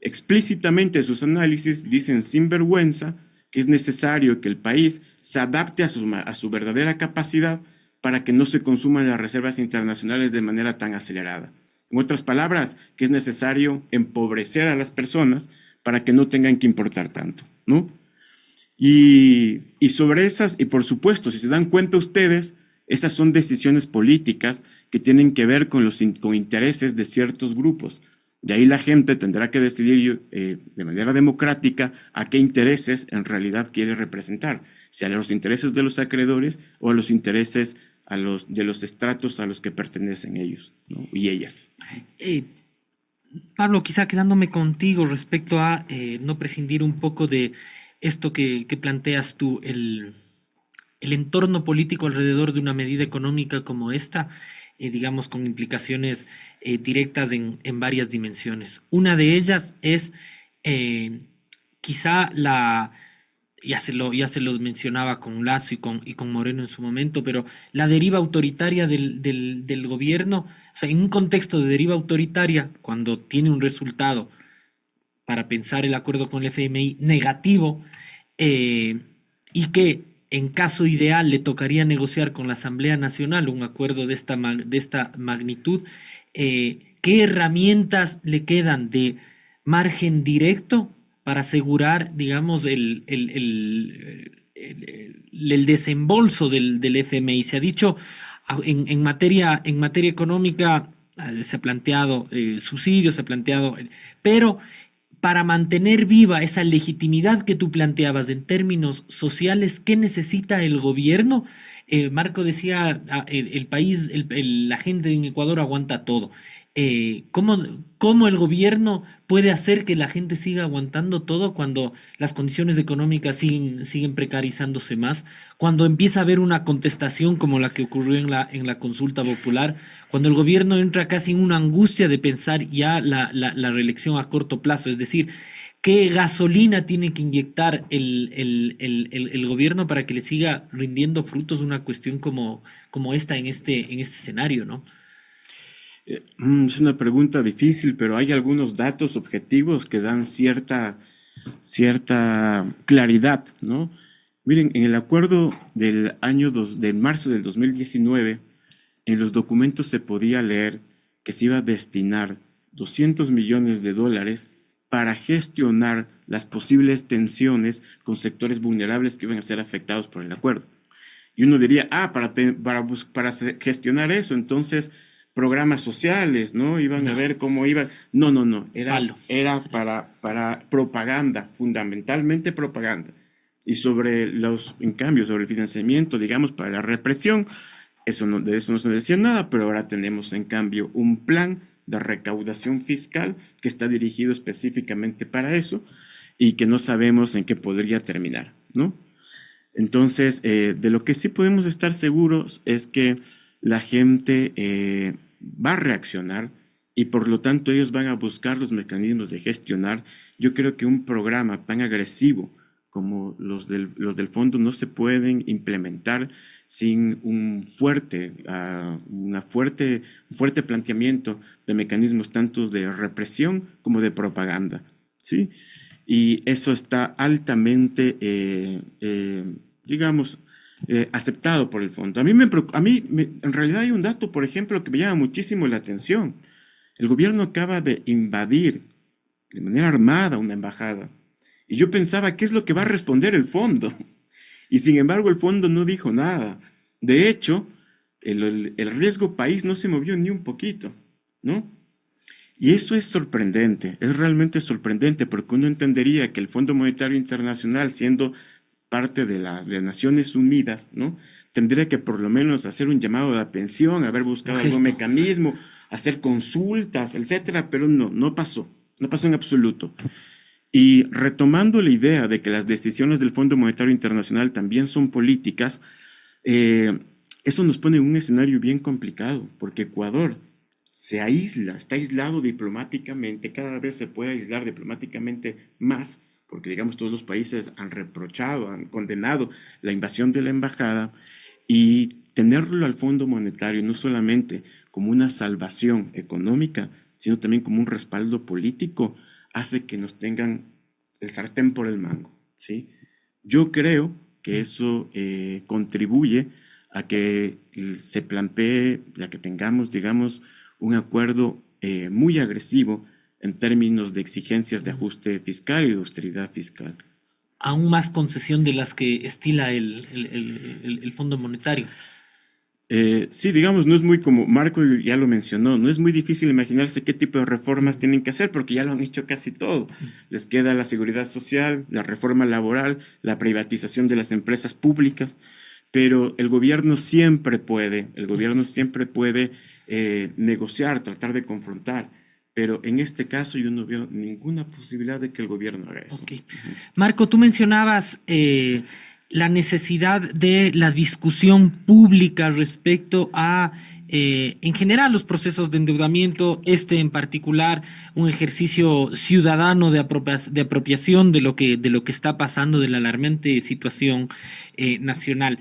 S2: explícitamente sus análisis dicen sin vergüenza que es necesario que el país se adapte a su verdadera capacidad para que no se consuman las reservas internacionales de manera tan acelerada. En otras palabras, que es necesario empobrecer a las personas para que no tengan que importar tanto, ¿no? Y sobre esas, y por supuesto, si se dan cuenta ustedes, esas son decisiones políticas que tienen que ver con intereses de ciertos grupos. De ahí la gente tendrá que decidir de manera democrática a qué intereses en realidad quiere representar, si a los intereses de los acreedores o a los intereses de los estratos a los que pertenecen ellos, ¿no? Y ellas.
S6: Pablo, quizá quedándome contigo respecto a no prescindir un poco de esto que planteas tú, el entorno político alrededor de una medida económica como esta, digamos, con implicaciones directas en varias dimensiones. Una de ellas es quizá ya se lo mencionaba con Lasso y con Moreno en su momento, pero la deriva autoritaria del gobierno, o sea, en un contexto de deriva autoritaria, cuando tiene un resultado, para pensar el acuerdo con el FMI, negativo, y que en caso ideal le tocaría negociar con la Asamblea Nacional un acuerdo de esta magnitud, ¿qué herramientas le quedan de margen directo para asegurar, digamos, el desembolso del FMI? Se ha dicho en materia económica, se ha planteado subsidios, se ha planteado, pero para mantener viva esa legitimidad que tú planteabas en términos sociales, ¿qué necesita el gobierno? Marco decía, el país, la gente en Ecuador aguanta todo. ¿Cómo el gobierno puede hacer que la gente siga aguantando todo cuando las condiciones económicas siguen precarizándose más? Cuando empieza a haber una contestación como la que ocurrió en la consulta popular, cuando el gobierno entra casi en una angustia de pensar ya la reelección a corto plazo, es decir, ¿qué gasolina tiene que inyectar el gobierno para que le siga rindiendo frutos una cuestión como esta en este escenario, ¿no?
S2: Es una pregunta difícil, pero hay algunos datos objetivos que dan cierta claridad, ¿no? Miren, en el acuerdo de marzo del 2019, en los documentos se podía leer que se iba a destinar $200 millones para gestionar las posibles tensiones con sectores vulnerables que iban a ser afectados por el acuerdo. Y uno diría, para gestionar eso, entonces programas sociales, ¿no? Iban a ver cómo iban. No. Era para propaganda, fundamentalmente propaganda. Y en cambio, sobre el financiamiento, digamos, para la represión, de eso no se decía nada, pero ahora tenemos, en cambio, un plan de recaudación fiscal que está dirigido específicamente para eso y que no sabemos en qué podría terminar, ¿no? Entonces, de lo que sí podemos estar seguros es que la gente va a reaccionar y por lo tanto ellos van a buscar los mecanismos de gestionar. Yo creo que un programa tan agresivo como los del fondo no se pueden implementar sin un fuerte planteamiento de mecanismos tanto de represión como de propaganda, ¿sí? Y eso está altamente, digamos, aceptado por el fondo. En realidad hay un dato, por ejemplo, que me llama muchísimo la atención. El gobierno acaba de invadir de manera armada una embajada. Y yo pensaba, ¿qué es lo que va a responder el fondo? Y sin embargo, el fondo no dijo nada. De hecho, el riesgo país no se movió ni un poquito, ¿no? Y eso es sorprendente, es realmente sorprendente, porque uno entendería que el Fondo Monetario Internacional, siendo parte de las Naciones Unidas, ¿no? Tendría que por lo menos hacer un llamado de atención, haber buscado algún mecanismo, hacer consultas, etcétera, pero no pasó en absoluto. Y retomando la idea de que las decisiones del Fondo Monetario Internacional también son políticas, eso nos pone en un escenario bien complicado, porque Ecuador se aísla, está aislado diplomáticamente, cada vez se puede aislar diplomáticamente más, porque digamos todos los países han reprochado, han condenado la invasión de la embajada, y tenerlo al Fondo Monetario no solamente como una salvación económica, sino también como un respaldo político, hace que nos tengan el sartén por el mango, ¿sí? Yo creo que eso contribuye a que se plantee, a que tengamos, digamos, un acuerdo muy agresivo en términos de exigencias de ajuste fiscal y de austeridad fiscal.
S6: Aún más concesión de las que estila el Fondo Monetario.
S2: Sí, digamos, no es muy como Marco ya lo mencionó, no es muy difícil imaginarse qué tipo de reformas tienen que hacer porque ya lo han hecho casi todo. Les queda la seguridad social, la reforma laboral, la privatización de las empresas públicas, pero el gobierno siempre puede negociar, tratar de confrontar. Pero en este caso yo no veo ninguna posibilidad de que el gobierno haga eso.
S6: Okay. Marco, tú mencionabas la necesidad de la discusión pública respecto a, en general, los procesos de endeudamiento, en particular, un ejercicio ciudadano de apropiación de lo que está pasando, de la alarmante situación nacional.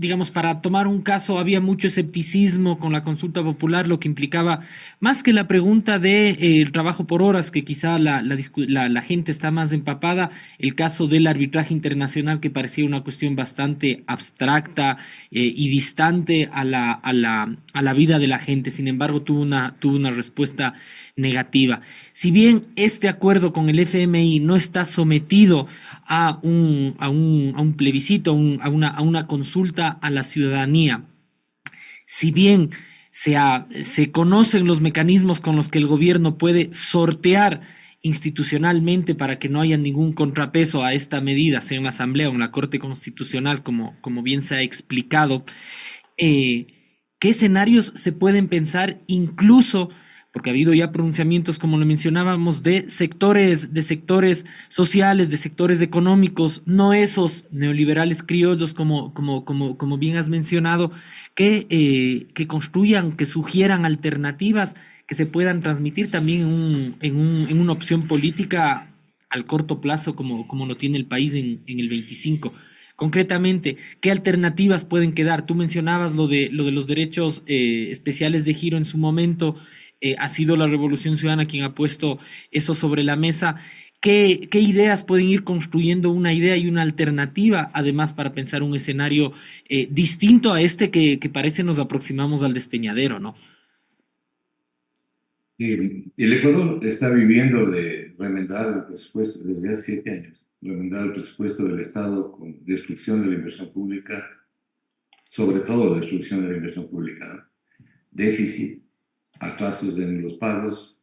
S6: Digamos, para tomar un caso, había mucho escepticismo con la consulta popular, lo que implicaba, más que la pregunta de trabajo por horas, que quizá la gente está más empapada, el caso del arbitraje internacional, que parecía una cuestión bastante abstracta y distante a la vida de la gente. Sin embargo, tuvo una respuesta negativa. Si bien este acuerdo con el FMI no está sometido a un plebiscito, a una consulta a la ciudadanía, si bien se conocen los mecanismos con los que el gobierno puede sortear institucionalmente para que no haya ningún contrapeso a esta medida, sea en la Asamblea o en la Corte Constitucional, como bien se ha explicado, ¿qué escenarios se pueden pensar incluso? Porque ha habido ya pronunciamientos, como lo mencionábamos, de sectores sociales, de sectores económicos, no esos neoliberales criollos, como bien has mencionado, que construyan, que sugieran alternativas que se puedan transmitir también en una opción política al corto plazo, como lo tiene el país en el 25. Concretamente, ¿qué alternativas pueden quedar? Tú mencionabas lo de los derechos especiales de giro en su momento. Ha sido la Revolución Ciudadana quien ha puesto eso sobre la mesa. ¿Qué ideas pueden ir construyendo una idea y una alternativa, además, para pensar un escenario distinto a que parece nos aproximamos al despeñadero, ¿no?
S5: El Ecuador está viviendo de remendar el presupuesto desde hace 7 años. Remendar el presupuesto del Estado con destrucción de la inversión pública, sobre todo destrucción de la inversión pública, ¿no? Déficit, atrasos en los pagos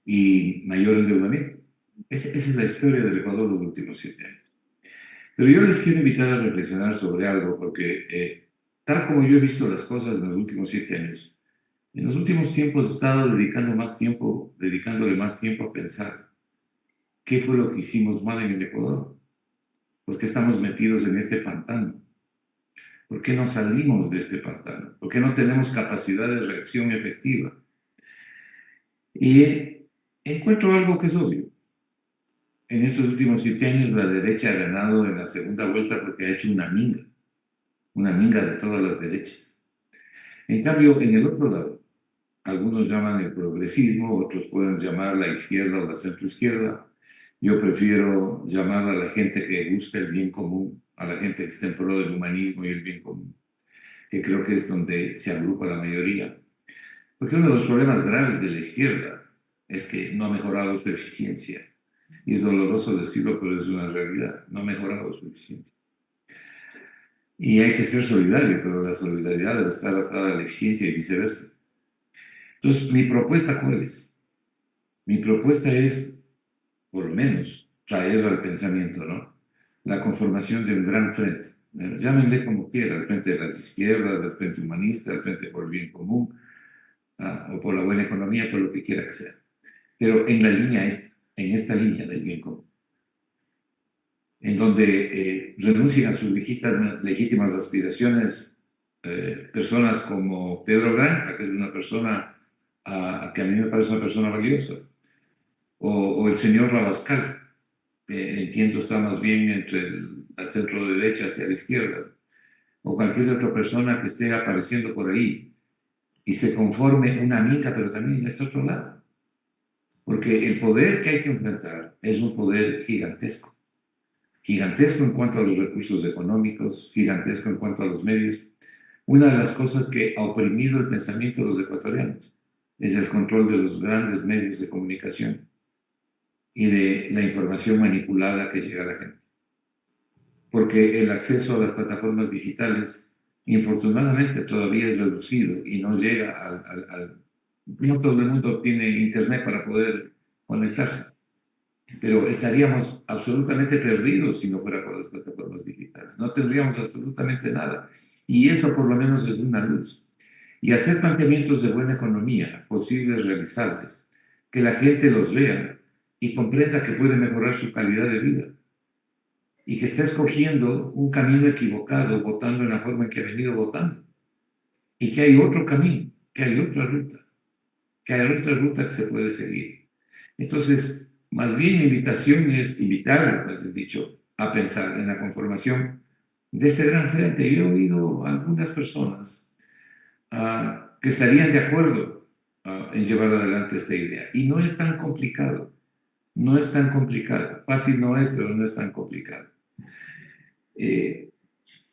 S5: y mayor endeudamiento. Esa es la historia del Ecuador de los últimos 7 años. Pero yo les quiero invitar a reflexionar sobre algo, porque tal como yo he visto las cosas en los últimos 7 años, en los últimos tiempos he estado dedicándole más tiempo a pensar qué fue lo que hicimos mal en el Ecuador, por qué estamos metidos en este pantano, por qué no salimos de este pantano, por qué no tenemos capacidad de reacción efectiva. Y encuentro algo que es obvio. En estos últimos 7 años la derecha ha ganado en la segunda vuelta porque ha hecho una minga de todas las derechas. En cambio, en el otro lado, algunos llaman el progresismo, otros pueden llamar la izquierda o la centroizquierda. Yo prefiero llamar a la gente que busca el bien común, a la gente que está en pro del humanismo y el bien común, que creo que es donde se agrupa la mayoría. Porque uno de los problemas graves de la izquierda es que no ha mejorado su eficiencia. Y es doloroso decirlo, pero es una realidad. No ha mejorado su eficiencia. Y hay que ser solidario, pero la solidaridad debe estar atada a la eficiencia y viceversa. Entonces, ¿mi propuesta cuál es? Mi propuesta es, por lo menos, traer al pensamiento, ¿no?, la conformación de un gran frente. Llámenle como quiera, el frente de las izquierdas, el frente humanista, el frente por el bien común, o por la buena economía, por lo que quiera que sea. Pero en la línea en esta línea del bien común, en donde renuncien a sus legítimas aspiraciones personas como Pedro Granja, que es una persona que a mí me parece una persona valiosa, o el señor Rabascal, que entiendo está más bien entre la centro derecha hacia la izquierda, o cualquier otra persona que esté apareciendo por ahí y se conforme una amiga, pero también en este otro lado. Porque el poder que hay que enfrentar es un poder gigantesco. Gigantesco en cuanto a los recursos económicos, gigantesco en cuanto a los medios. Una de las cosas que ha oprimido el pensamiento de los ecuatorianos es el control de los grandes medios de comunicación y de la información manipulada que llega a la gente. Porque el acceso a las plataformas digitales, infortunadamente, todavía es reducido y no llega no todo el mundo tiene internet para poder conectarse. Pero estaríamos absolutamente perdidos si no fuera por las plataformas digitales. No tendríamos absolutamente nada. Y eso por lo menos es una luz. Y hacer planteamientos de buena economía, posibles, realizables, que la gente los vea y comprenda que puede mejorar su calidad de vida. Y que está escogiendo un camino equivocado, votando en la forma en que ha venido votando. Y que hay otro camino, que hay otra ruta, que se puede seguir. Entonces, más bien mi invitación es invitarles, mejor dicho, a pensar en la conformación de este gran frente. Yo he oído a algunas personas que estarían de acuerdo en llevar adelante esta idea. Y no es tan complicado, no es tan complicado. Fácil no es, pero no es tan complicado.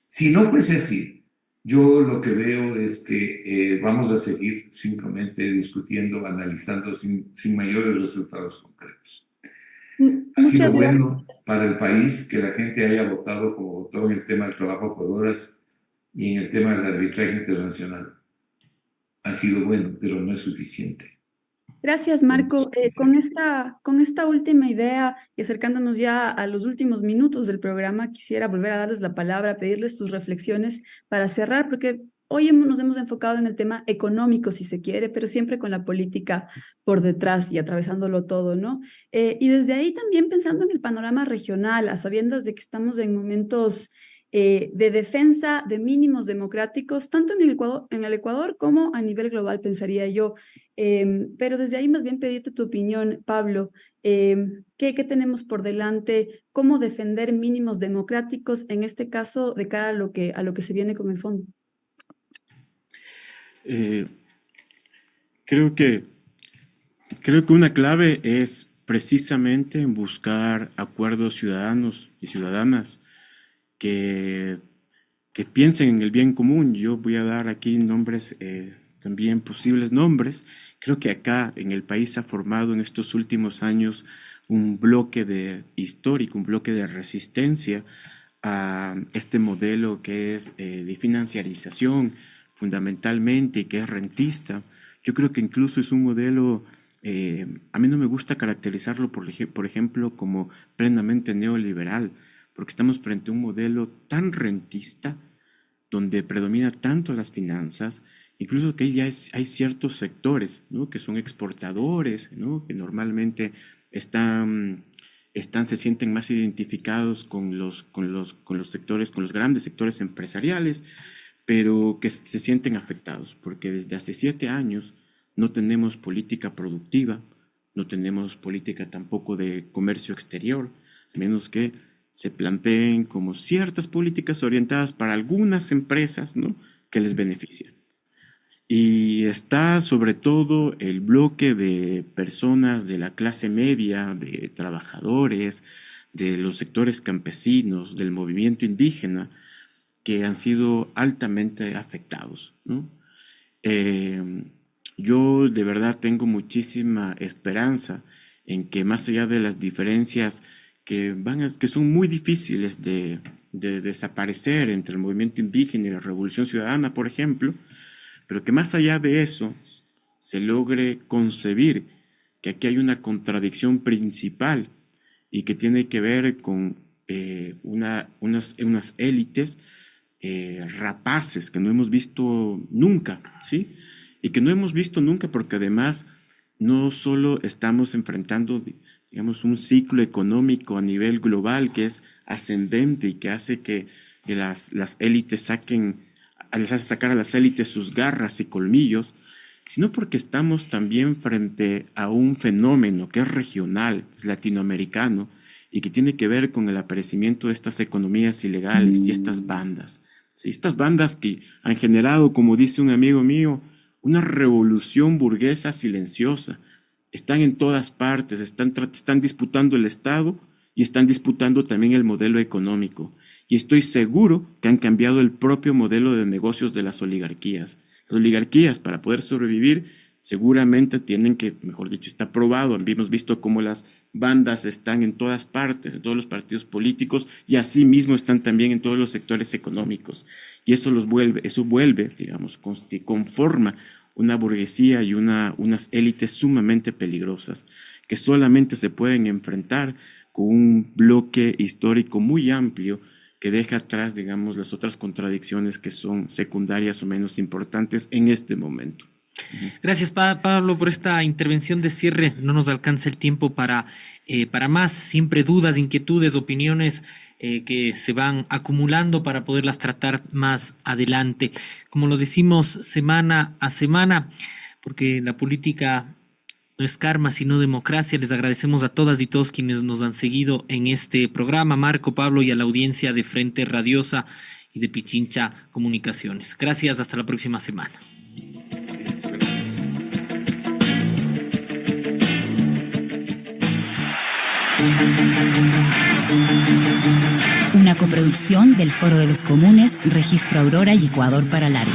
S5: Si no fuese así, yo lo que veo es que vamos a seguir simplemente discutiendo, analizando sin mayores resultados concretos. Ha sido
S4: Muchas
S5: bueno
S4: gracias.
S5: para el país que la gente haya votado como votó en el tema del trabajo por horas y en el tema del arbitraje internacional. Ha sido bueno, pero no es suficiente.
S4: Gracias, Marco. Con esta última idea y acercándonos ya a los últimos minutos del programa, quisiera volver a darles la palabra, pedirles sus reflexiones para cerrar, porque hoy nos hemos enfocado en el tema económico, si se quiere, pero siempre con la política por detrás y atravesándolo todo, ¿no? Y desde ahí también pensando en el panorama regional, a sabiendas de que estamos en momentos de defensa de mínimos democráticos, tanto en el Ecuador como a nivel global, pensaría yo. Pero desde ahí más bien pedirte tu opinión, Pablo. ¿Qué tenemos por delante? ¿Cómo defender mínimos democráticos, en este caso, de cara a lo que se viene con el fondo?
S2: Eh, creo que, creo que una clave es precisamente en buscar acuerdos ciudadanos y ciudadanas que, que piensen en el bien común. Yo voy a dar aquí nombres, también posibles nombres. Creo que acá en el país se ha formado en estos últimos años un bloque histórico, un bloque de resistencia a este modelo que es de financiarización fundamentalmente y que es rentista. Yo creo que incluso es un modelo, a mí no me gusta caracterizarlo, por ejemplo, como plenamente neoliberal, porque estamos frente a un modelo tan rentista, donde predomina tanto las finanzas, incluso que hay ciertos sectores, ¿no?, que son exportadores, ¿no?, que normalmente se sienten más identificados con los sectores, con los grandes sectores empresariales, pero que se sienten afectados, porque desde hace 7 años no tenemos política productiva, no tenemos política tampoco de comercio exterior, a menos que se planteen como ciertas políticas orientadas para algunas empresas, ¿no?, que les benefician. Y está sobre todo el bloque de personas de la clase media, de trabajadores, de los sectores campesinos, del movimiento indígena, que han sido altamente afectados, ¿no? Yo de verdad tengo muchísima esperanza en que más allá de las diferencias que son muy difíciles de desaparecer entre el movimiento indígena y la Revolución Ciudadana, por ejemplo, pero que más allá de eso se logre concebir que aquí hay una contradicción principal y que tiene que ver con unas élites rapaces que no hemos visto nunca, ¿sí? Y que no hemos visto nunca porque además no solo estamos enfrentando, digamos, un ciclo económico a nivel global que es ascendente y que hace que las élites les hace sacar a las élites sus garras y colmillos, sino porque estamos también frente a un fenómeno que es regional, es latinoamericano, y que tiene que ver con el aparecimiento de estas economías ilegales y estas bandas. ¿Sí? Estas bandas que han generado, como dice un amigo mío, una revolución burguesa silenciosa. Están en todas partes, están disputando el Estado y están disputando también el modelo económico. Y estoy seguro que han cambiado el propio modelo de negocios de las oligarquías. Las oligarquías, para poder sobrevivir, seguramente tienen que, mejor dicho, está probado. Hemos visto cómo las bandas están en todas partes, en todos los partidos políticos, y así mismo están también en todos los sectores económicos. Y eso vuelve, digamos, conforma una burguesía y unas élites sumamente peligrosas, que solamente se pueden enfrentar con un bloque histórico muy amplio que deja atrás, digamos, las otras contradicciones que son secundarias o menos importantes en este momento.
S6: Gracias, Pablo, por esta intervención de cierre. No nos alcanza el tiempo para más. Siempre dudas, inquietudes, opiniones que se van acumulando para poderlas tratar más adelante. Como lo decimos semana a semana, porque la política no es karma, sino democracia. Les agradecemos a todas y todos quienes nos han seguido en este programa, Marco, Pablo, y a la audiencia de Frente Radiosa y de Pichincha Comunicaciones. Gracias, hasta la próxima semana.
S1: Una coproducción del Foro de los Comunes, Registro Aurora y Ecuador para Largo.